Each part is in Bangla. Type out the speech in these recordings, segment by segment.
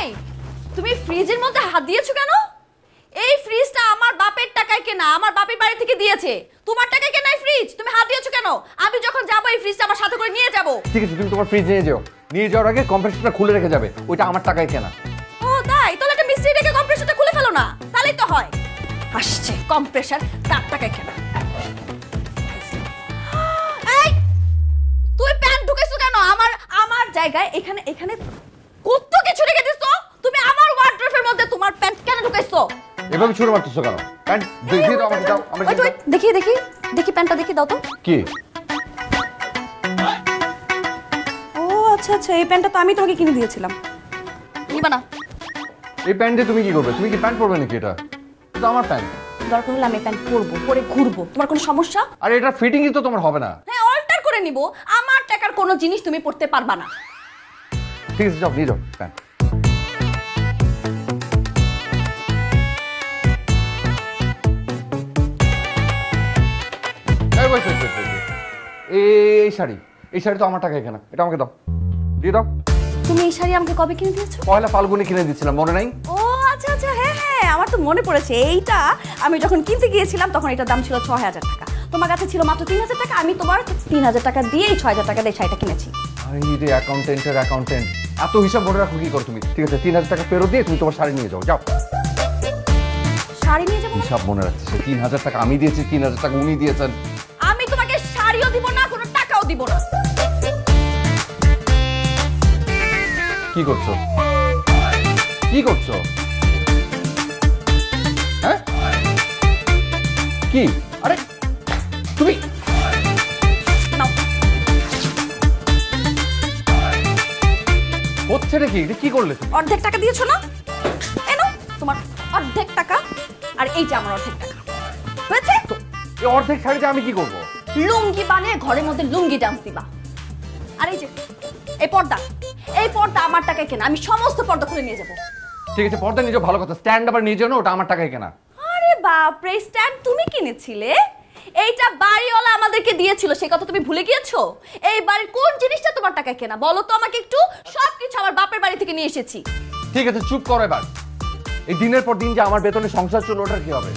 এই তুমি ফ্রিজের মধ্যে হাত দিয়েছো কেন? এই ফ্রিজটা আমার বাপের টাকায় কেনা, আমার বাপের বাড়ি থেকে দিয়েছে। তোমার টাকায় কেনা এই ফ্রিজ, তুমি হাত দিয়েছো কেন? আমি যখন যাবো এই ফ্রিজটা আমার সাথে করে নিয়ে যাবো। ঠিক আছে, তুমি তোমার ফ্রিজ নিয়ে যাও। নিয়ে যাওয়ার আগে কম্প্রেসারটা খুলে রেখে যাবে, ওইটা আমার টাকায় কেনা। ও তাই? তাহলে একটা মিস্ত্রি ডেকে কম্প্রেসারটা খুলে ফেলো না, তাহলেই তো হয়। আসছে কম্প্রেসার তার টাকায় কেনা। এই তুই প্যান্ট ঢুকাইছো কেন আমার আমার জায়গায়? এখানে এখানে কত কিছু রেখে দিছো। তুমি আমার ওয়ার্ড্রোবের মধ্যে তোমার প্যান্ট কেন ঢুকাইছো? এভাবে ছুড়ে মারতেছো কেন? প্যান্ট দেখিয়ে দাও আমাকে, দাও আমাকে দাও। দেখি দেখি দেখি প্যান্টটা দেখি দাও তো। কি? ও আচ্ছা আচ্ছা, এই প্যান্টটা তো আমি তোমাকে কিনে দিয়েছিলাম। নিবা না? এই প্যান্ট দিয়ে তুমি কি করবে? তুমি কি প্যান্ট পরবে নাকি? এটা তো আমার প্যান্ট। দরকার হলে আমি প্যান্ট পরবো, পরে ঘুরবো। তোমার কোনো সমস্যা? আর এটা ফিটিংই তো তোমার হবে না। হ্যাঁ, অল্টার করে নিব। আমার টাকার কোনো জিনিস তুমি পরতে পারবা না। ঠিক আছে, যাও নিয়ে যাও প্যান্ট। এই শাড়ি, এই শাড়ি তো আমার টাকায় কেনা, এটা আমাকে দাও, দিয়ে দাও। তুমি এই শাড়ি আমাকে কবে কিনে দিয়েছো? পয়লা ফাল্গুনে কিনে দিচ্ছিলাম, মনে নাই? ও আচ্ছা আচ্ছা, হ্যাঁ হ্যাঁ, আমার তো মনে পড়েছে। এইটা আমি যখন কিনতে গিয়েছিলাম তখন এটার দাম ছিল ৬,০০০ টাকা। তোমার কাছে ছিল মাত্র ৩,০০০ টাকা। আমি তোমার ৩,০০০ টাকা দিয়ে এই ৬,০০০ টাকা দিয়ে শাড়িটা কিনেছি। আরে রে, অ্যাকাউন্টেন্টের অ্যাকাউন্টেন্ট, এত হিসাব মনে রাখো কি করো তুমি? ঠিক আছে, ৩,০০০ টাকা ফেরত দিয়ে তুমি তোমার শাড়ি নিয়ে যাও, যাও। শাড়ি নিয়ে যাবো? হিসাব মনে রাখছি, সে ৩,০০০ টাকা আমি দিয়েছি, ৩,০০০ টাকা উনি দিয়েছেন। আমি তোমাকে শাড়িও দিব না, কোনো টাকাও দিব না। কি করছো? কি করছো? হ্যাঁ কি? আরে তুমি নাও। হচ্ছে নাকি? এটা কি করলে তুমি? অর্ধেক টাকা দিয়েছো না? এনো তোমার অর্ধেক টাকা, আর এই যে আমার অর্ধেক টাকা। হয়েছে? এই অর্ধেক শাড়িতে আমি কি করবো? লুঙ্গি বানিয়ে ঘরের মধ্যে লুঙ্গি ডান্স দিবা। আর এই যে এই পর্দা, এই পর্দা আমার টাকায় কেনা। আমি সমস্ত পর্দা খুলে নিয়ে যাবো। ঠিক আছে, পর্দা নিয়ে যাও, ভালো কথা। স্ট্যান্ড আবার নিয়ে যাও না, ওটা আমার টাকায় কেনা। আরে বাপ রে, স্ট্যান্ড তুমি কিনেছিলে? এইটা বাড়িওয়ালা আমাদেরকে দিয়েছিল, সেই কথা তুমি ভুলে গিয়েছো? এই বাড়ির কোন জিনিসটা তোমার টাকায় কেনা বলো তো আমাকে একটু? সবকিছু আমার বাপের বাড়ি থেকে নিয়ে এসেছি। ঠিক আছে, চুপ করো এবার। এই দিনের পর দিন যে আমার বেতনে সংসার চলবে, ওটার কি হবে?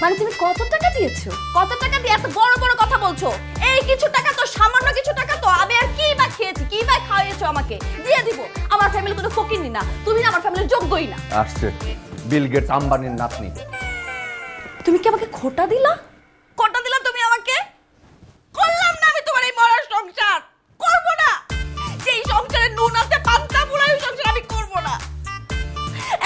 মানে তুমি কত টাকা দিয়েছো? কত টাকা দিয়ে এত বড় বড় কথা বলছো? এই কিছু টাকা তো, সামান্য কিছু টাকা তো। আমি আর কি বা খেয়েছি, কি বা খাওয়াইছো আমাকে? দিয়ে দিব। আমার ফ্যামিলি কোনো ফকিরনি না, তুমি না আমার ফ্যামিলির যোগ্যই না। আসছে বিল গেটস, আম্বানির নাতনি। তুমি কি আমাকে খোটা দিলা? খোটা দিলা তুমি আমাকে? করলাম না আমি তোমার এই মরার সংসার, করব না। যেই সংসারে নুন আছে পান্তা পুরাই, ওই সংসার আমি করব না।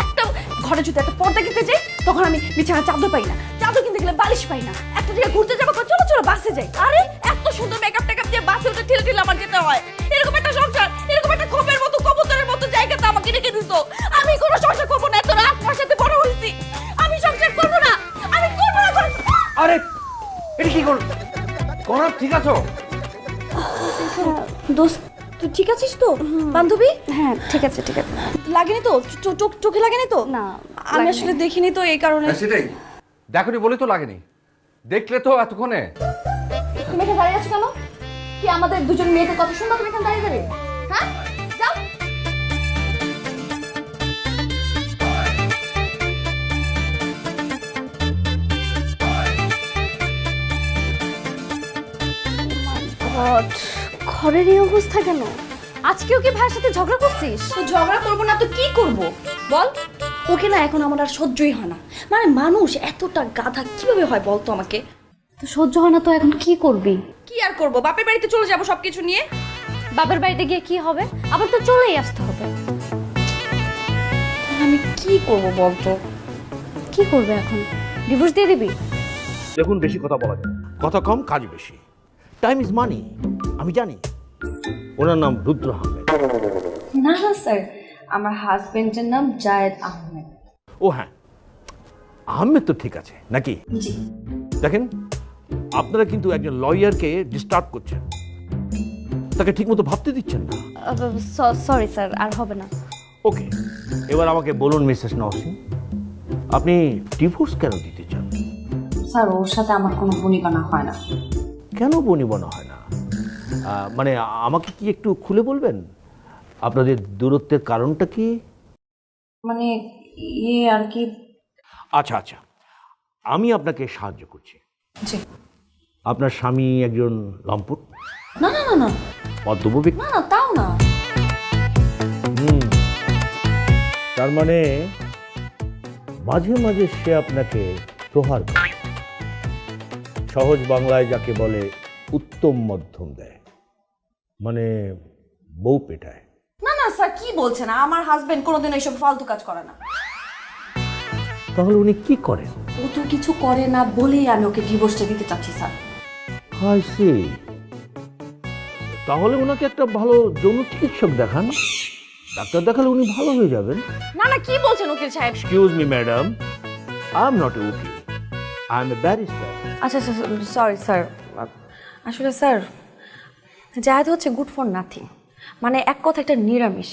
একটা ঘরে যদি একটা পর্দা কিনতে যাই, তখন আমি বিছানা চাদর পাই না, চাদর কিনতে গেলে বালিশ পাই না। একটা জায়গায় ঘুরতে যাবো, চলো চলো বাসে যাই। আরে এত সুন্দর মেকআপ টেকআপ দিয়ে বাসে উঠে ঠেলে ঠেলে আমার যেতে হয়। এরকম একটা সংসার, এরকম একটা খোপের মতো কবুতরের মতো জায়গাতে আমাকে রেখে দিছো। আমি কোনো সংসার করবো না। এত রাত আমার সাথে বড় হয়েছি, আমি সংসার করবো না। আমি করবো না। আরে এটা কি করো? কোনা ঠিক আছো? দোস্ত তুই ঠিক আছিস তো? বান্ধবী? হ্যাঁ ঠিক আছে ঠিক আছে। লাগেনি তো? চোখে লাগেনি তো? না আমি আসলে দেখিনি তো, এই কারণে। সেটাই, দেখোনি বলে তো লাগেনি, দেখলে তো এতক্ষণে। তুমি এখানে দাঁড়িয়ে আছো কেন? কি আমাদের দুজন মেয়েদের কথা শুনবা তুমি এখানে দাঁড়িয়ে দাঁড়িয়ে? হ্যাঁ যাও। ঘরের এই অবস্থা কেন? আজকেও কি ভাইয়ের সাথে ঝগড়া করছিস? তো ঝগড়া করবো না তো কি করব বল? ওকে না এখন আমার আর সহ্যই হয় না। মানে মানুষ এতটা গাধা কিভাবে হয় বলতো আমাকে? তো সহ্য হয় না তো এখন কি করবি? কি আর করব, বাপের বাড়িতে চলে যাব সবকিছু নিয়ে। বাবার বাড়িতে গিয়ে কি হবে? আবার তো চলেই আসতে হবে। আমি কি করব বলতো? কি করবে এখন? ডিভোর্স দিয়ে দিবি? দেখুন, বেশি কথা বলা যায়, কথা কম কাজ বেশি। টাইম ইজ মানি, আমি জানি। ওনার নাম রুদ্র আহমেদ। না না স্যার, আমার হাজবেন্ডের নাম জায়েদ আহমেদ। ও হ্যাঁ, আহমেদ তো ঠিক আছে নাকি? জি। দেখেন, আপনারা কিন্তু একজন লয়ারকে ডিস্টার্ব করছেন, তাকে ঠিকমতো ভাবতে দিচ্ছেন না। সরি স্যার, আর হবে না। ওকে, এবার আমাকে বলুন মিসেস নওশিন, আপনি ডিভোর্স কেন দিতে চান? স্যার ওর সাথে আমার কোনো বনিবনা হয় না। কেন বনিবনা হয় না? মানে আমাকে কি একটু খুলে বলবেন? আপনাদের দূরত্বের কারণটা কি? মানে ইয়ে আর কি। আচ্ছা আচ্ছা, আমি আপনাকে সাহায্য করছি। জি। আপনার স্বামী একজন লম্পট, না না না না মধ্যভূমিক? না না, তাও না। তার মানে মাঝে মাঝে সে আপনাকে প্রহার করে, সহজ বাংলায় যাকে বলে উত্তম মধ্যম দেয়, মানে বউ পেটায়। না না স্যার, কি বলছেন? আমার হাজবেন্ড কোনোদিন এইসব ফালতু কাজ করে না। তাহলে উনি কি করেন? ও তো কিছু করে না বলেই আমি ওকে ডিভোর্সটা দিতে চাচ্ছি স্যার। I see. তাহলে ওনাকে একটা ভালো যৌন চিকিৎসক দেখান, ডাক্তার দেখালে উনি ভালো হয়ে যাবেন। না না, কি বলছেন উকিল সাহেব? Excuse me madam, I am not a উকিল, আই এম এ ব্যারিস্টার। আচ্ছা আচ্ছা, সরি স্যার। আসলে স্যার, জায়েদ হচ্ছে গুড ফর নাথিং, মানে এক কথা একটা নিরামিষ।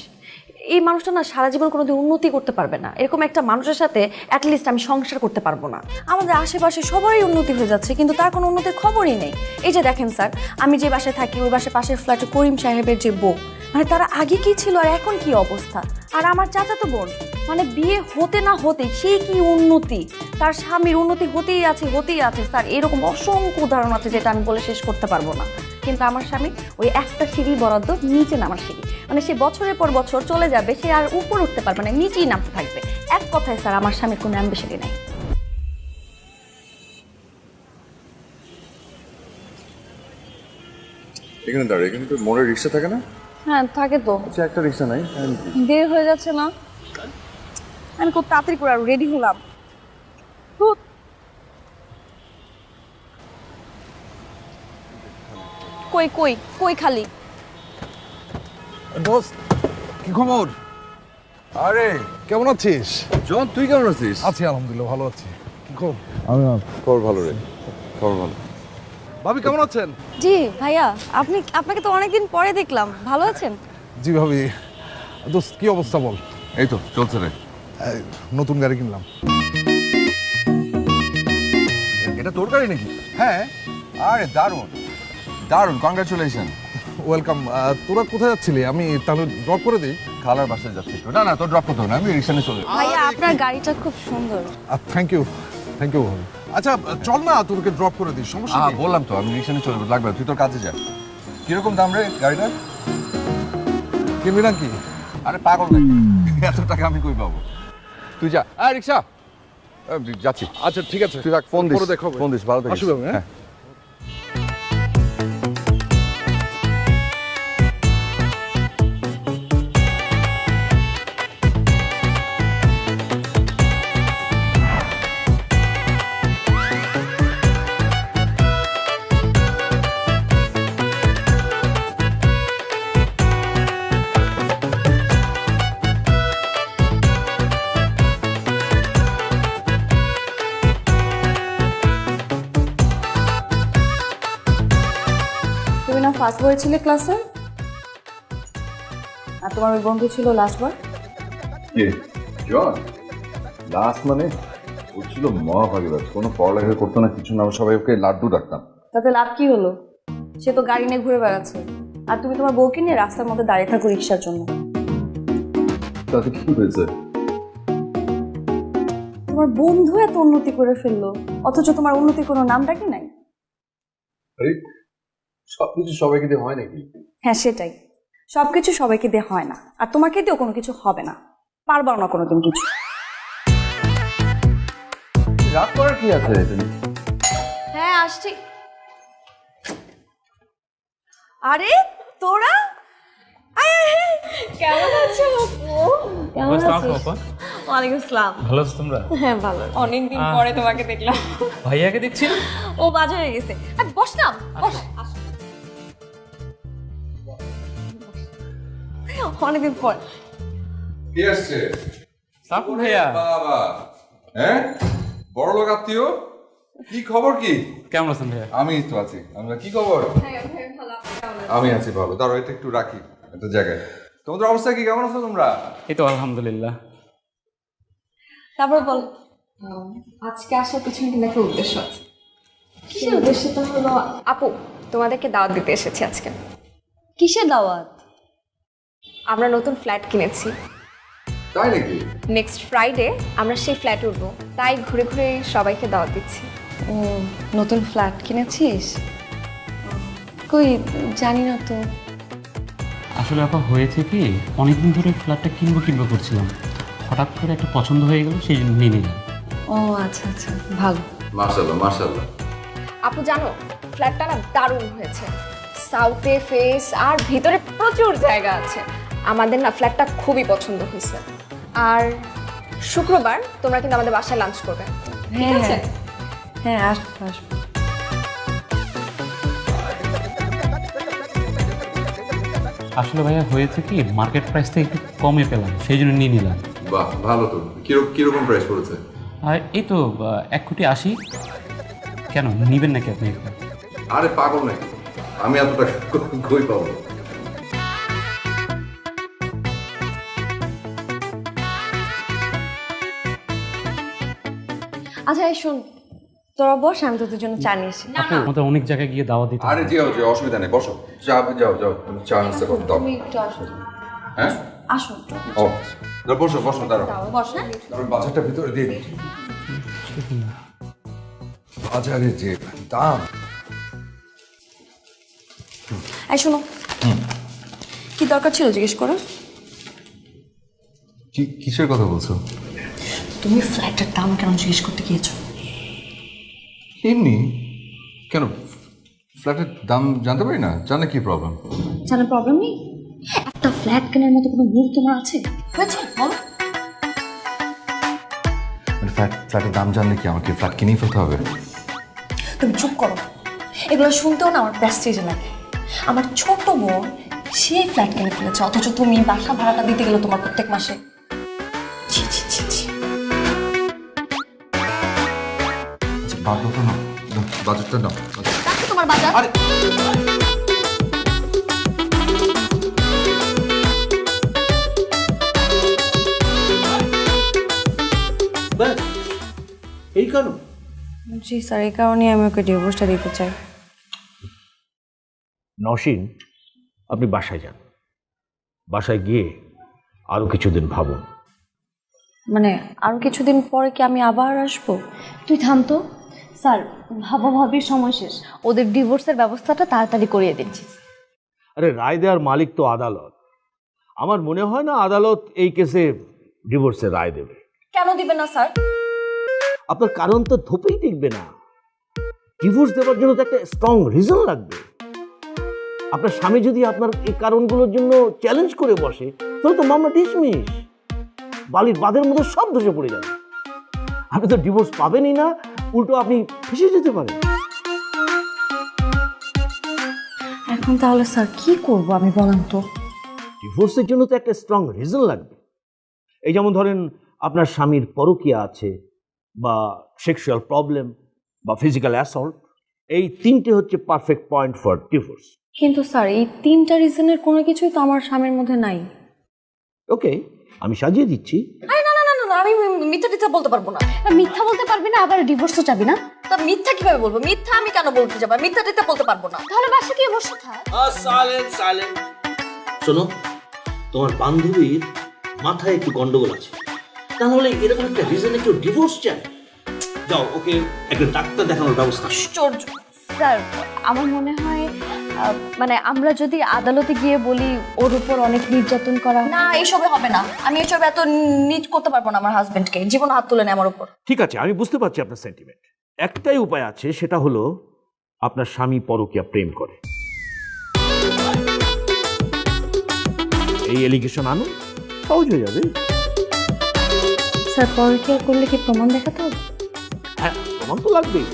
এই মানুষটা না সারা জীবন কোনোদিন উন্নতি করতে পারবে না। এরকম একটা মানুষের সাথে অ্যাটলিস্ট আমি সংসার করতে পারবো না। আমাদের আশেপাশে সবারই উন্নতি হয়ে যাচ্ছে, কিন্তু তার কোনো উন্নতির খবরই নেই। এই যে দেখেন স্যার, আমি যে বাসায় থাকি ওই বাসায় পাশের ফ্ল্যাটে করিম সাহেবের যে বউ, মানে তারা আগে কি ছিল আর এখন কি অবস্থা। আর আমার চাচাতো বোন, মানে বিয়ে হতে না হতে সেই কি উন্নতি, তার স্বামীর উন্নতি হতেই আছে স্যার। এরকম অসংখ্য উদাহরণ আছে যেটা আমি বলে শেষ করতে পারবো না। কিন্তু আমার স্বামী ওই একটা সিঁড়ি বরাদ্দ নিচে নামার সিঁড়ি, মানে সে বছরের পর বছর চলে যাবে, সে আর উপর উঠতে পারবে না, নিচেই নামতে থাকবে। এক কথায় স্যার, আমার স্বামীর কোনো অ্যাম্বিশনই নাই। এখানে দাঁড়িয়ে, এখানে তো মোড়ে রিক্সা থাকে না? হ্যাঁ থাকে তো। আচ্ছা, একটা রিক্সা নাই? দেরি হয়ে যাচ্ছে না? আমি খুব তাড়াতাড়ি করে আর রেডি হলাম। কই কই কই খালি? দোস্ত, কি খবর? আরে কেমন আছিস? জন, তুই কেমন আছিস? আছি আলহামদুলিল্লাহ, ভালো আছি। কি খবর? আমি খবর ভালো রে, খবর ভালো। ভাবি কেমন আছেন? জি ভাইয়া, আপনাকে তো অনেকদিন পরে দেখলাম, ভালো আছেন? জি ভাবি। দোস্ত কি অবস্থা বল? এই তো চলছে রে। এই, নতুন গাড়ি কিনলাম। এটা তোর গাড়ি নাকি? হ্যাঁ। আরে দারুণ দারুণ, কংগ্রাচুলেশন। ওয়েলকাম। তোরা কোথায় যাচ্ছিলি? আমি তাহলে ড্রপ করে দিই। খালার বাসায় যাচ্ছি একটু। না না, তোর ড্রপ করতে হবে না, আমি রিক্সা নিয়ে চলে যাবো। ভাইয়া আপনার গাড়িটা খুব সুন্দর। থ্যাংক ইউ ভাবি। আচ্ছা চল না, তোকে ড্রপ করে দিই, সমস্যা নেই। বললাম তো, আমি রিক্সা নিয়ে চলে যাবো, লাগবে না, তুই তোর কাজে যা। কিরকম দাম রে গাড়িটা? কিনবি নাকি? আরে পাগল নাকি, এত টাকা আমি কই পাবো? তুই যা। রিক্সা যাচ্ছি। আচ্ছা ঠিক আছে, তুই রাখ, ফোন দিস, পরে দেখা হবে। ফোন দিস, ভালো থাকিস। অসুবিধা হবে, হ্যাঁ। তুমি না ফার্স্ট বার ছিলে ক্লাসে, আর তোমার ওই বন্ধু ছিল লাস্ট বার। কে? জন? লাস্ট মানে ও ছিল মহাভাগীবাজ, কোনো পড়ালেখা করতো না, কিছু না, সবাই ওকে লাড্ডু ডাকতাম। তাতে লাভ কি হলো? সে তো গাড়ি নিয়ে ঘুরে বেড়াচ্ছে, আর তুমি তোমার বউকে নিয়ে রাস্তার মধ্যে দাঁড়িয়ে থাকো রিক্সার জন্য। তাতে কি হয়েছে? তোমার বন্ধু এত উন্নতি করে ফেললো, অথচ তোমার উন্নতির কোনো নামটা কি নাই। আরে সবকিছু সবাইকে দিয়ে হয় নাকি? হ্যাঁ সেটাই, সবকিছু সবাইকে দিয়ে হয় না, আর তোমাকে দিয়েও কোনো কিছু হবে না, পারবাও না কোনোদিন কিছু। রাগ করার কি আছে? হ্যাঁ আসছি। আরে তোরা কেমন আছো? কেমন আছিস? ওয়ালাইকুম আসসালাম। ভালো আছো তোমরা? হ্যাঁ ভালো। অনেকদিন পরে তোমাকে দেখলাম। ভাইয়াকে দেখছি না? ও বাজারে গেছে। আর বস না, বস। অনেকদিন পর। কে আসছে? সাপু ভাইয়া। বাবা, হ্যাঁ, বড় লোক আত্মীয়। কি খবর? কি কেমন আছেন ভাইয়া? আমি তো আছি। আমরা কি খবর? আমি আছি ভালো। দাঁড়াও, এটা একটু রাখি একটা জায়গায়। তোমাদের অবস্থা কি, কেমন আছো তোমরা? এই তো আলহামদুলিল্লাহ। তারপর বল। আজকে আসার পিছনে কিন্তু একটা উদ্দেশ্য আছে। কিসের উদ্দেশ্যটা হলো? আপু, তোমাদেরকে দাওয়াত দিতে এসেছি আজকে। কিসের দাওয়াত? আমরা নতুন ফ্ল্যাট কিনেছি। তাই নাকি? নেক্সট ফ্রাইডে আমরা সেই ফ্ল্যাটে উঠবো, তাই ঘুরে ঘুরে সবাইকে দাওয়াত দিচ্ছি। ও নতুন ফ্ল্যাট কিনেছিস? কই জানি না তো। আসলে আপা হয়েছে কি, অনেকদিন ধরে ফ্ল্যাটটা কিনবো করছিলাম, হঠাৎ করে একটা পছন্দ হয়ে গেল, সেই জন্য নিয়ে নিলাম। ও আচ্ছা আচ্ছা, ভালো। মাশাআল্লাহ মাশাআল্লাহ। আপু জানো ফ্ল্যাটটা না দারুণ হয়েছে, সাউথে ফেস আর ভিতরে প্রচুর জায়গা আছে। আমাদের না ফ্ল্যাটটা খুবই পছন্দ হয়েছে। আর শুক্রবার তোমরা কিন্তু আমাদের বাসায় লাঞ্চ করবে, ঠিক আছে? হ্যাঁ আসবো আসবো। আসলে ভাইয়া হয়েছে কি, মার্কেট প্রাইস থেকে একটু কমে পেলাম, সেই জন্য নিয়ে নিলাম। বাহ ভালো তো। কিরকম প্রাইস পড়েছে? আর এই তো 1,80,00,000। কেন নিবেন নাকি আপনি এখন? আরে পাগল নাকি, আমি এত টাকা কই পাবো? আচ্ছা এই শোন, তোরা বস, আমি তোদের জন্য চা নিয়ে এসি। আপু আমাদের অনেক জায়গায় গিয়ে দাওয়া দিতে আরে হবে। যেও অসুবিধা নেই, বসো। যাও তুমি চা নাস্তা করো দাও। তুমি একটু আসো। হ্যাঁ আসো একটু। ও বসো দাঁড়াও। বস না। তারপর বাজারটা ভিতরে দিয়ে দিই। বাজারে যে দাম। এই শোনো, কি দরকার ছিল জিজ্ঞেস করো? কিসের কথা বলছো? তুমি ফ্ল্যাটের দাম কেন জিজ্ঞেস করতে গিয়েছো? এমনি কেন, ফ্ল্যাটের দাম জানতে পারি না? জানে কি প্রবলেম? জানার প্রবলেম নেই, একটা ফ্ল্যাট কেনার মতো কোনো মুড তোমার আছে? হয়েছে বলো। ফ্ল্যাটের দাম জানলে কি আমাকে ফ্ল্যাট কিনেই ফেলতে হবে? তুমি চুপ করো, এগুলো শুনতেও না আমার প্রেস্টিজে লাগে। আমার ছোট বোন সেই ফ্ল্যাট কিনে ফেলেছে, অথচ তুমি বাসা ভাড়াটা দিতে গেলে তোমার প্রত্যেক মাসে। ছি ছি ছি ছি। বাজারটা নাও। রাখো তোমার বাজার। আরে ব্যাস এই কারণ। জি স্যার, এই কারণে আমি ওকে ডিভোর্সটা দিতে চাই। নওশীন, আপনি বাসায় যান, বাসায় গিয়ে আরো কিছুদিন ভাবুন। মানে আরো কিছুদিন পরে কি আমি আবার আসবো? তুই থাম তো। স্যার ভাবাভাবির সময় শেষ, ওদের ডিভোর্সের ব্যবস্থাটা তাড়াতাড়ি করিয়ে দিচ্ছি। আরে রায় দেওয়ার মালিক তো আদালত। আমার মনে হয় না আদালত এই কেসে ডিভোর্সের রায় দেবে। কেন দিবে না স্যার? আপনার কারণ তো ধোপেই টিকবে না। ডিভোর্স দেওয়ার জন্য তো একটা স্ট্রং রিজন লাগবে। আপনার স্বামী যদি আপনার এই কারণগুলোর জন্য চ্যালেঞ্জ করে বসে, তাহলে তো মামলা ডিসমিস, বালির বাঁধের মধ্যে সব ধসে পড়ে যাবে। আপনি তো ডিভোর্স পাবেনই না, উল্টো আপনি ফেঁসে যেতে পারেন। এখন তাহলে স্যার কি করব আমি, বলেন তো? ডিভোর্সের জন্য তো একটা স্ট্রং রিজন লাগবে। এই যেমন ধরেন আপনার স্বামীর পরকীয়া আছে, বা সেক্সুয়াল প্রবলেম, বা ফিজিক্যাল অ্যাসল্ট। এই তিনটে হচ্ছে পারফেক্ট পয়েন্ট ফর ডিভোর্স। কিন্তু স্যার এই তিনটা রিজনের কোনো কিছুই তো আমার স্বামীর মধ্যে নাই। ওকে, আমি সাজিয়ে দিচ্ছি। না না না না, আমি মিথ্যা টিথ্যা বলতে পারবো না। মিথ্যা বলতে পারবি না, আবার ডিভোর্সও চাবি না? তা মিথ্যা কিভাবে বলবো? মিথ্যা আমি কেন বলতে যাবো? মিথ্যা টিথ্যা বলতে পারবো না। তাহলে বাসা গিয়ে বসে থাক। শোনো, তোমার বান্ধবীর মাথায় একটু গন্ডগোল আছে, তাহলে এরকম একটা রিজনে কেউ ডিভোর্স চায়? যাও, ওকে একটা ডাক্তার দেখানোর ব্যবস্থা। আশ্চর্য। স্যার আমার মনে হয় মানে আমরা যদি আদালতে গিয়ে বলি ওর উপর অনেক নির্যাতন করা। না, এইসবে হবে না। আমি এইসবে এত নিজ করতে পারবো না আমার হাজবেন্ডকে। জীবন হাত তুলে নেয় আমার উপর। ঠিক আছে, আমি বুঝতে পারছি আপনার সেন্টিমেন্ট। একটাই উপায় আছে, সেটা হলো আপনার স্বামী পরকীয়া প্রেম করে। এই এলিগেশন আনো, সহজ হয়ে যাবে। স্যার পরকীয়া করলে কি প্রমাণ দেখাতে হবে? হ্যাঁ, প্রমাণ তো লাগবেই।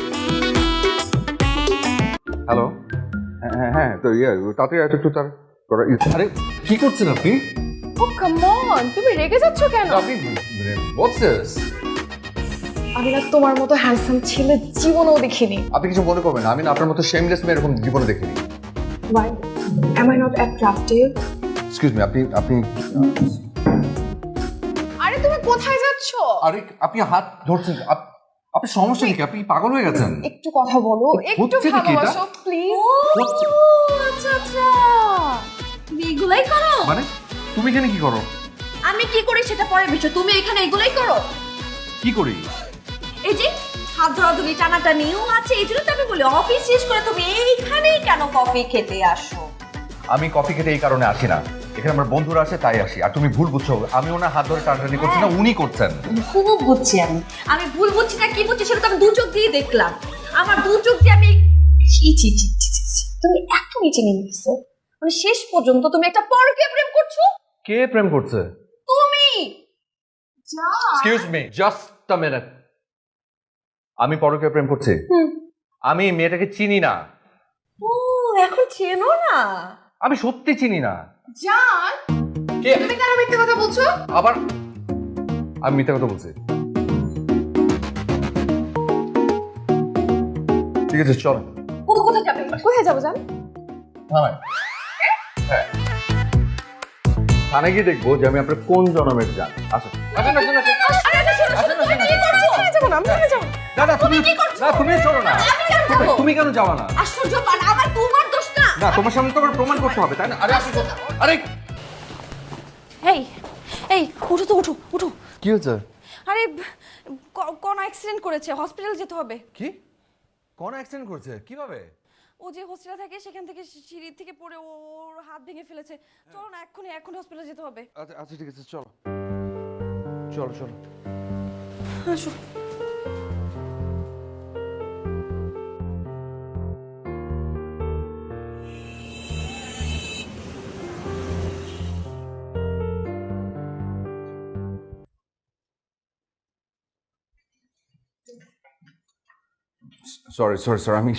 হ্যালো, হ্যাঁ তো তাড়াতাড়ি একটু তার করা। আরে কি করছেন আপনি? ও কাম অন, তুমি রেগে যাচ্ছ কেন? আপনি হোয়াটস দিস? আমি না তোমার মতো হ্যান্ডসাম ছেলে জীবনেও দেখিনি। আপনি কিছু মনে করবেন না, আমি না আপনার মতো শেমলেস মেয়ে এরকম জীবনে দেখিনি। Why? Am I not attractive? Excuse me, আপনি আরে তুমি কোথায় যাচ্ছ? আরে আপনি হাত ধরছেন, আপনি সমস্যা নাকি? আপনি পাগল হয়ে গেছেন? একটু কথা বলো, একটু হচ্ছে নাকি এটা? ভালোবাসো প্লিজ। হচ্ছে। আচ্ছা আচ্ছা, তুমি এগুলাই করো? মানে তুমি এখানে কি করো? আমি কি করি সেটা পরের বিষয়, তুমি এখানে এগুলোই করো। কি করি? এই যে হাত ধরাধরি টানাটানিও আছে, এই জন্য তো আমি বলি অফিস শেষ করে তুমি এইখানেই কেন কফি খেতে আসো? আমি কফি খেতে এই কারণে আসি না, এখানে আমার বন্ধুরা আছে তাই আসি। আর তুমি ভুল বুঝছো, আমি ওনার হাত ধরে টানাটানি করছি না, উনি করছেন। খুব বুঝছি আমি ভুল বুঝছি না কি বুঝছি সেটা তো আমি দু চোখ দিয়ে দেখলাম। আমার দু চোখ দিয়ে আমি ছি ছি ছি ছি ছি ছি। তুমি এত নিচে নেমে গেছো, মানে শেষ পর্যন্ত তুমি একটা পরকে প্রেম করছো। কে প্রেম করছে? তুমি excuse me, just a minute. আমি পরকে প্রেম করছি? আমি মেয়েটাকে চিনি না। ও এখন চেনো না? আমি সত্যি চিনি না। জান, কে? তুমি কেন মিথ্যে কথা বলছো? আবার আমি মিথ্যা কথা বলছি? ঠিক আছে চল। কোথায় যাবে? কোথায় যাবো জান? থানায়। হ্যাঁ, থানায় গিয়ে দেখবো যে আমি আপনার কোন জনমের জান। আসুন আসুন আসুন আসুন। আরে আরে শোনো শোনো, তুমি কি করছো? আমি যাবো না, আমি যাবো না। না না তুমি না তুমি চলো না। আমি কেন যাবো? তুমি কেন যাওয়া না? আশ্চর্য, মানে আবার তোমার দোষ না। না তোমার সামনে তো আবার প্রমাণ করতে হবে তাই না? আরে আসুন আরে এই এই উঠো তো, উঠো উঠো। কি হচ্ছে? আরে কোন অ্যাক্সিডেন্ট করেছে, হসপিটাল যেতে হবে। কি? কোন অ্যাক্সিডেন্ট করছে? কিভাবে? ও যে হোস্টেলে থাকে সেখান থেকে সিঁড়ি থেকে পড়ে ওর হাত ভেঙে ফেলেছে। চলো না, এক্ষুনি হসপিটালে যেতে হবে। আচ্ছা আচ্ছা ঠিক আছে চলো চলো চলো। আসো। সরি সরি সরি, আমি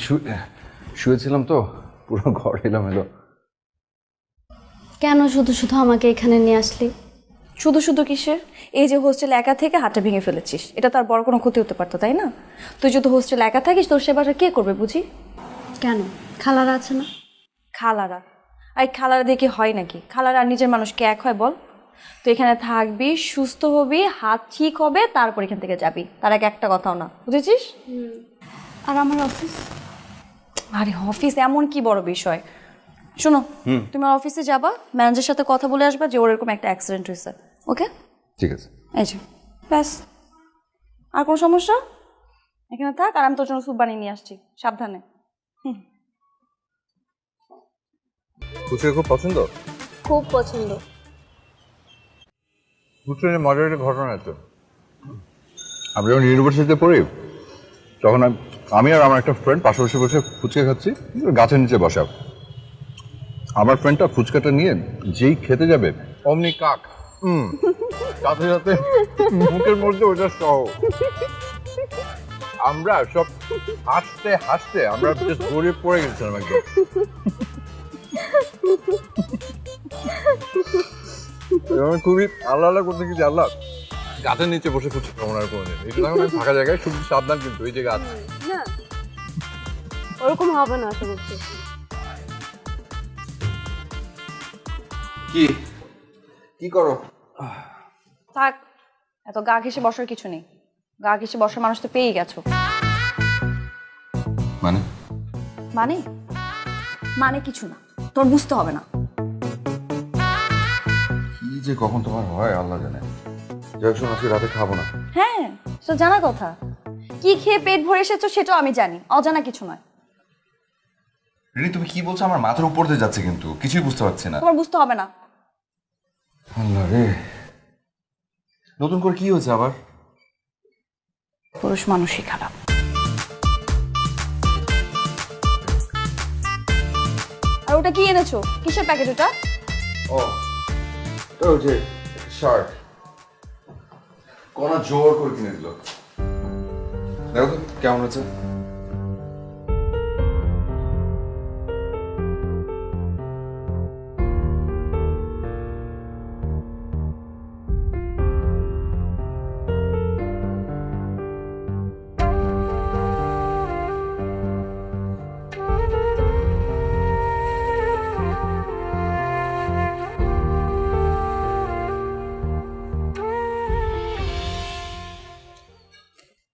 শুয়েছিলাম তো, পুরো ঘর এলোমেলো। কেন শুধু শুধু আমাকে এখানে নিয়ে আসলি? শুধু শুধু কিসের? এই যে হোস্টেলে একা থেকে হাতটা ভেঙে ফেলেছিস, এটা তার বড় কোনো ক্ষতি হতে পারতো তাই না? তুই যদি হোস্টেলে একা থাকিস তোর সেবাটা কে করবে বুঝি? কেন, খালারা আছে না? খালারা? আর খালারা দিয়ে কি হয় নাকি? খালারা আর নিজের মানুষকে এক হয় বল? তুই এখানে থাকবি, সুস্থ হবি, হাত ঠিক হবে, তারপর এখান থেকে যাবি। তার আগে একটা কথাও না, বুঝেছিস? আর আমার অফিস? আরে অফিস এমন কি বড় বিষয়? শোনো, তুমি অফিসে যাবা, ম্যানেজারের সাথে কথা বলে আসবা যে ওর এরকম একটা অ্যাক্সিডেন্ট হয়েছে। ওকে? ঠিক আছে। এই যে ব্যাস, আর কোনো সমস্যা? এখানে থাক, আর আমি তোর জন্য স্যুপ বানিয়ে নিয়ে আসছি, সাবধানে। ফুচকা খুব পছন্দ? খুব পছন্দ। ফুচকা নিয়ে মজার একটা ঘটনা আছে। আমি যখন ইউনিভার্সিটিতে পড়ি তখন আমি আর আমার একটা ফ্রেন্ড পাশাপাশি বসে ফুচকা খাচ্ছি, গাছের নিচে বসা। আমার ফ্রেন্ডটা ফুচকাটা নিয়ে যেই খেতে যাবে অমনি কাক, সাথে সাথে মুখের মধ্যে ওটা সহ। আমরা সব হাসতে হাসতে আমরা গড়িয়ে পড়ে গেছিলাম একদম। আমি খুবই আল্লাহ আল্লাহ করতে গেছি, আল্লাহ গাছের নিচে বসে ফুচকা খাবো না আর কোনোদিন। এটা এখন আমি ফাঁকা জায়গায়, শুধু সাবধান কিন্তু এই যে গাছ। না ওরকম হবে না আশা করছি। কি কি করো? থাক, এত গা ঘেসে বসার কিছু নেই। গা ঘেসে বসার মানুষ তো পেয়েই গেছো। মানে মানে মানে কিছু না, তোর বুঝতে হবে না। কি যে কখন তোমার হয় আল্লাহ জানে। যাই শোন, আজকে রাতে খাবো না। হ্যাঁ, তো জানা কথা। কি খেয়ে পেট ভরে এসেছো সেটাও আমি জানি, অজানা কিছু নয়। রিনি তুমি কি বলছো? আমার মাথার উপর দিয়ে যাচ্ছে কিন্তু কিছুই বুঝতে পারছি না। তোমার বুঝতে হবে না। আল্লাহ রে, নতুন করে কি হয়েছে আবার? পুরুষ মানুষই খারাপ। আর ওটা কি এনেছো? কিসের প্যাকেট ওটা? ও তো যে শার্ট কোন জোর করে কিনে দিল। দেখো তো কেমন আছে।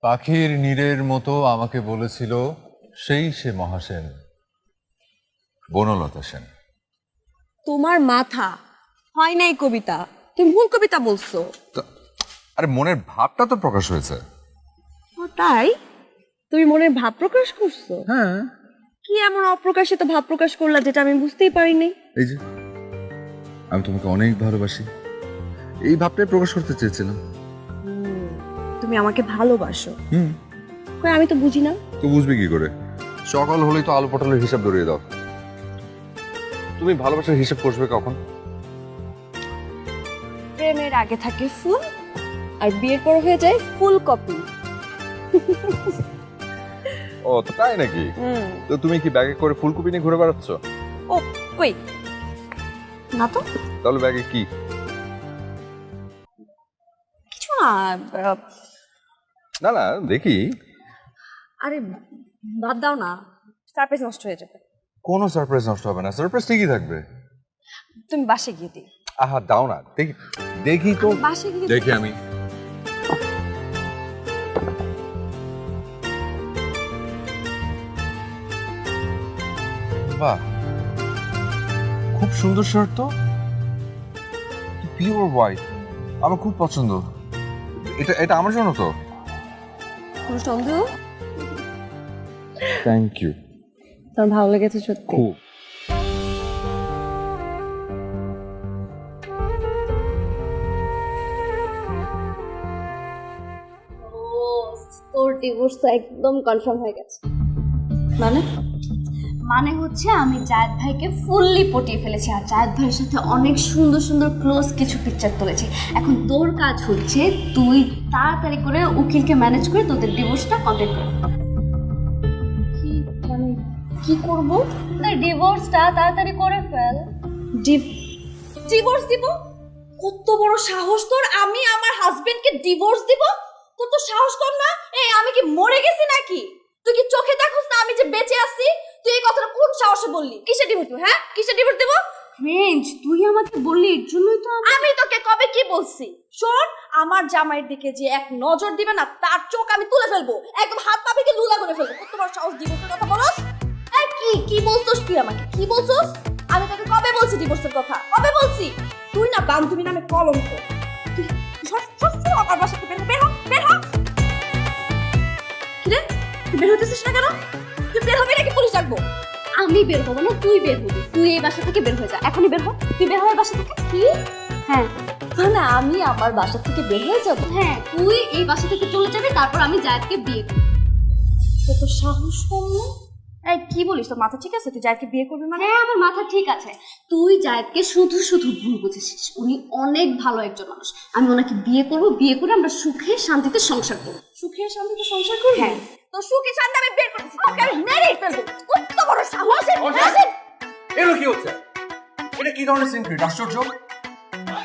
পাখির নীড়ের মতো আমাকে বলেছিল সেই সে মহাসেন, বনলতা সেন। তোমার মাথা হয় নাই কবিতা, তুমি ভুল কবিতা বলছো। আরে মনের ভাবটা তো প্রকাশ হয়েছে। ও তাই? তুমি মনের ভাব প্রকাশ করছো? হ্যাঁ। কি এমন অপ্রকাশিত ভাব প্রকাশ করলা যেটা আমি বুঝতেই পারিনি? এই যে আমি তোমাকে অনেক ভালোবাসি, এই ভাবটাই প্রকাশ করতে চেয়েছিলাম। তুমি আমাকে ভালোবাসো? হুম। কই আমি তো বুঝি না। তো বুঝবি কি করে? সকাল হলেই তো আলু পটলের হিসাব ধরিয়ে দাও। তুমি ভালোবাসার হিসাব করবে কখন? প্রেমের আগে থাকে ফুল, আর বিয়ের পর হয়ে যায় ফুল কপি। ও তাই নাকি? তো তুমি কি ব্যাগে করে ফুলকপি নিয়ে ঘুরে বেড়াচ্ছ? ও কই না তো। তাহলে ব্যাগে কি? কিছু না। না না দেখি। আরে বাদ দাও না, সারপ্রাইজ নষ্ট হয়ে যাবে। কোনো সারপ্রাইজ নষ্ট হবে না, সারপ্রাইজ ঠিকই থাকবে। তুমি বাসে গিয়ে দিই। আহা দাও না, দেখি দেখি তো। বাসে গিয়ে দেখি আমি। বাহ, খুব সুন্দর শার্ট তো, পিওর হোয়াইট, আমার খুব পছন্দ। এটা এটা আমার জন্য তো? কোনো সন্দেহ? Thank you. তোমার ভালো লেগেছে সত্যি? খুব। তোর ডিভোর্স তো একদম কনফার্ম হয়ে গেছে। মানে মানে হচ্ছে আমি জায়েদ ভাইকে ফুললি পটিয়ে ফেলেছি, আর জায়েদ ভাইয়ের সাথে অনেক সুন্দর সুন্দর ক্লোজ কিছু পিকচার তুলেছি। এখন তোর কাজ হচ্ছে তুই তাড়াতাড়ি করে উকিলকে ম্যানেজ করে তোদের ডিভোর্সটা কমপ্লিট কর। মানে কি করব? তোর ডিভোর্সটা তাড়াতাড়ি করে ফেল। ডিভোর্স দিব? কত বড় সাহস তোর! আমি আমার হাজবেন্ডকে ডিভোর্স দিব? তোর তো সাহস কম না? এই আমি কি মরে গেছি নাকি? তুই কি চোখে দেখোস না আমি যে বেঁচে আছি? তুই এই কথাটা কোন সাহসে বললি? কিসে ডিভোর্স দিব? হ্যাঁ, কিসে ডিভোর্স দিব? ফ্রেঞ্চ, তুই আমাকে বললি, এর জন্যই তো আমি তোকে কবে কি বলছি? শোন, আমার জামাইয়ের দিকে যে এক নজর দিবে না, তার চোখ আমি তুলে ফেলবো, একদম হাত পা ভেঙে লুলা করে ফেলবো। কত বড় সাহস ডিভোর্সের কথা বলছ? এই কি কি বলছস তুই আমাকে? কি বলছস? আমি তোকে কবে বলছি ডিভোর্সের কথা? কবে বলছি? তুই না বান্ধবী নামে কলঙ্ক। তুই আমার বাসা থেকে বের হ, বের হ। কি রে, তুই বের হতেছিস না কেন? তুই বের হবি নাকি পুলিশ ডাকবো? আমি বের হবো না, তুই বের হবি। তুই এই বাসা থেকে বের হয়ে যা, এখনই বের হ। তুই বের হয়ে বাসা থেকে। কি? হ্যাঁ মানে আমি আমার বাসা থেকে বের হয়ে যাব? হ্যাঁ, তুই এই বাসা থেকে চলে যাবি, তারপর আমি জায়েদকে বিয়ে করব। তোর তো সাহস কম না? এই কি বলিস, তোর মাথা ঠিক আছে? তুই জায়েদকে বিয়ে করবি মানে? হ্যাঁ, আমার মাথা ঠিক আছে। তুই জায়েদকে শুধু শুধু ভুল বুঝেছিস। উনি অনেক ভালো একজন মানুষ। আমি ওনাকে বিয়ে করব, বিয়ে করে আমরা সুখে শান্তিতে সংসার করব। সুখে শান্তিতে সংসার করবি? হ্যাঁ। তো সুখে শান্তি আমি বের করতেছি, তোকে আমি মেরেই ফেলবো। কত বড় সাহস! এলো কি হচ্ছে? এটা কি ধরনের সিনক্রিট? আশ্চর্য!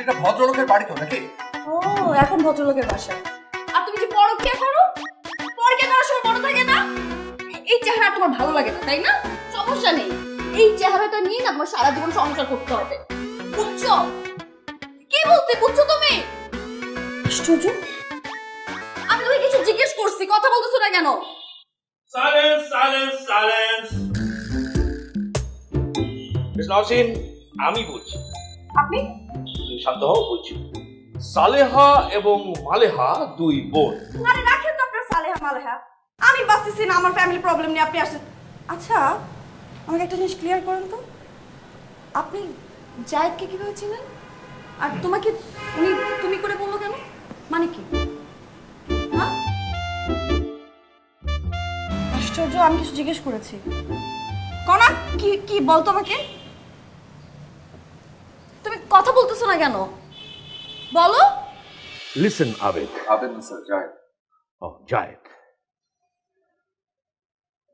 এটা ভদ্রলোকের বাড়ি তো নাকি? ও, এখন ভদ্রলোকের বাসা। আর তুমি যে পরকিয়া করো, পরকিয়া করার সময় মনে থাকে না? এই চেহারা তোমার ভালো লাগে না, তাই না? সমস্যা নেই, এই চেহারাটা নিয়ে না তোমার সারা জীবন সংসার করতে হবে, বুঝছো? কি বলতে বুঝছো তুমি? আশ্চর্য, আমি তোকে কিছু জিজ্ঞেস করছি, কথা বলতেছো না কেন? Silence silence silence. Miss Naushin, আমি বলছি। আপনি? তুমি শান্ত হও, বলছি। সালেহা এবং মালেহা দুই বোন। আরে রাখেন তো আপনার সালেহা মালেহা, আমি বাঁচতেছি না, আমার ফ্যামিলি প্রবলেম নিয়ে আপনি আসেন। আচ্ছা, আমাকে একটা জিনিস ক্লিয়ার করেন তো, আপনি জায়েদকে কিভাবে চিনেন? আর তোমাকে উনি তুমি করে বললো কেন? মানে কি? হ্যাঁ, আশ্চর্য, আমি কিছু জিজ্ঞেস করেছি। কনা, কি কি বল তোমাকে? তুমি কথা বলতেছো না কেন? বলো। লিসেন আবেদ। আবেদ না স্যার, জায়েদ। ও জায়েদ।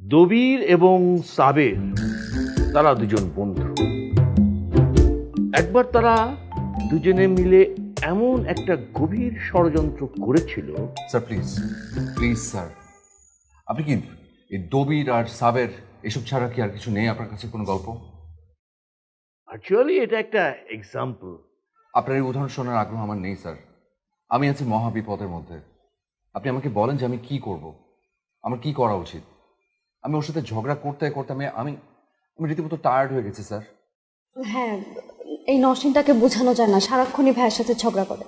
দবির এবং সাবের তারা দুজন বন্ধু। একবার তারা দুজনে মিলে এমন একটা গভীর ষড়যন্ত্র করেছিল। স্যার প্লিজ, প্লিজ স্যার, আপনি কি এই দবির আর সাবের এসব ছাড়া কি আর কিছু নেই আপনার কাছে কোনো গল্প? অ্যাকচুয়ালি এটা একটা এক্সাম্পল। আপনার এই উদাহরণ শোনার আগ্রহ আমার নেই স্যার। আমি আছি মহাবিপদের মধ্যে। আপনি আমাকে বলেন যে আমি কি করব, আমার কি করা উচিত। আমি ওর সাথে ঝগড়া করতে করতে আমি রীতিমতো টায়ার্ড হয়ে গেছি স্যার। হ্যাঁ, এই নসীনটাকে বোঝানো যায় না, সারাক্ষণই ভাইয়ের সাথে ঝগড়া করে।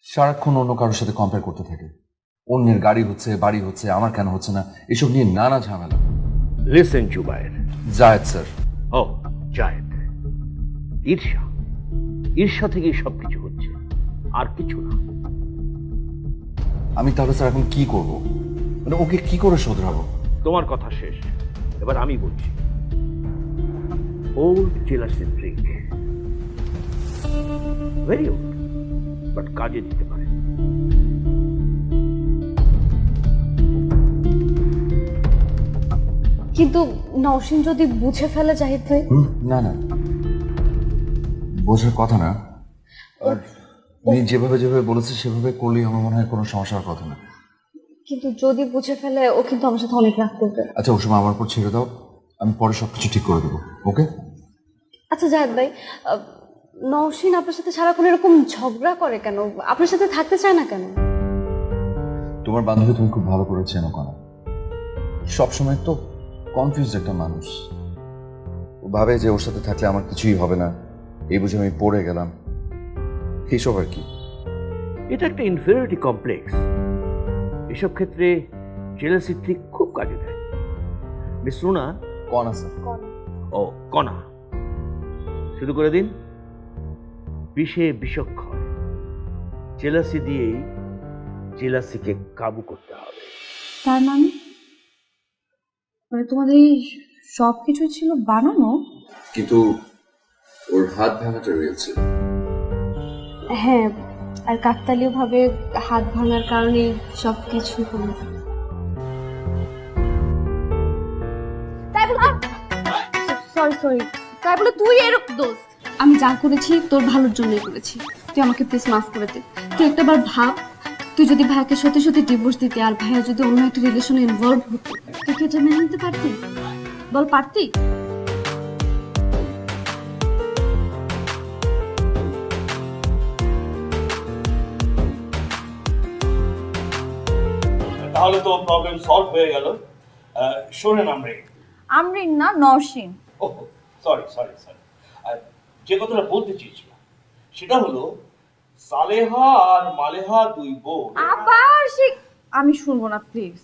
সারাক্ষণ অন্য কারোর সাথে কম্পেয়ার করতে থাকে। অন্যের গাড়ি হচ্ছে, বাড়ি হচ্ছে, আমার কেন হচ্ছে না, এসব নিয়ে নানা ঝামেলা। লিসেন জুবায়ের। জায়েদ স্যার। ও জায়েদ, ঈর্ষা, ঈর্ষা থেকেই সবকিছু হচ্ছে, আর কিছু না। আমি তাহলে স্যার এখন কি করব? মানে ওকে কি করে শোধরাবো? তোমার কথা শেষ, এবার আমি বলছি। Old jealousy trick, very old, but কাজে দিতে পারে। কিন্তু নওশিন যদি বুঝে ফেলে জাহিদ ভাই? না না, বোঝার কথা না। আর উনি যেভাবে যেভাবে বলেছে সেভাবে করলেই আমার মনে হয় কোনো সমস্যার কথা না। কিন্তু যদি বুঝে ফেলে, ও কিন্তু আমার সাথে অনেক রাগ করবে। আচ্ছা, ওর সময় আমার উপর ছেড়ে দাও, আমি পরে সবকিছু ঠিক করে দেবো। ওকে? আচ্ছা জাহিদ ভাই, নওশিন আপনার সাথে সারাক্ষণ এরকম ঝগড়া করে কেন? আপনার সাথে থাকতে চায় না কেন? তোমার বান্ধবী তুমি খুব ভালো করে চেনো কেন? সবসময় তো কনফিউজ একটা মানুষ। ও ভাবে যে ওর সাথে থাকলে আমার কিছুই হবে না, এই বুঝে আমি পড়ে গেলাম, এইসব আর কি। এটা একটা ইনফেরিয়রিটি কমপ্লেক্স। এসব ক্ষেত্রে জেলাসি ট্রিক খুব কাজে দেয়। মিস রুনা। কনা স্যার। ও কণা, শুরু করে দিন। বিষে বিষক্ষণ, জেলাসি দিয়েই জেলাসিকে কাবু করতে হবে। তার মানে তোমাদের এই সব কিছু ছিল বানানো? কিন্তু ওর হাত ভাঙাটা রয়েছে। হ্যাঁ, আর কাকতালীয় ভাবে হাত ভাঙার কারণে সব কিছু হলো। তাই বলে সরি, তাই বলে তুই এরকম দোস্ত? আমি যা করেছি তোর ভালোর জন্যই করেছি, তুই আমাকে প্লিজ মাফ করে দে। তুই একটাবার ভাব, তুই যদি ভাইকে সত্যি সত্যি ডিভোর্স দিতে আর ভাইয়া যদি অন্য একটা রিলেশনে ইনভলভ হতো, তুই কি এটা মেনে নিতে পারতি? বল, পারতি? তাহলে তো প্রবলেম সলভ হয়ে গেল। শোনেন আমরিন। আমরিন না, নওশিন। ও সরি সরি সরি, যে কথাটা বলতে চেয়েছিলাম সেটা হলো সালেহা আর মালেহা দুই বোন। আবার সে আমি শুনবো না প্লিজ।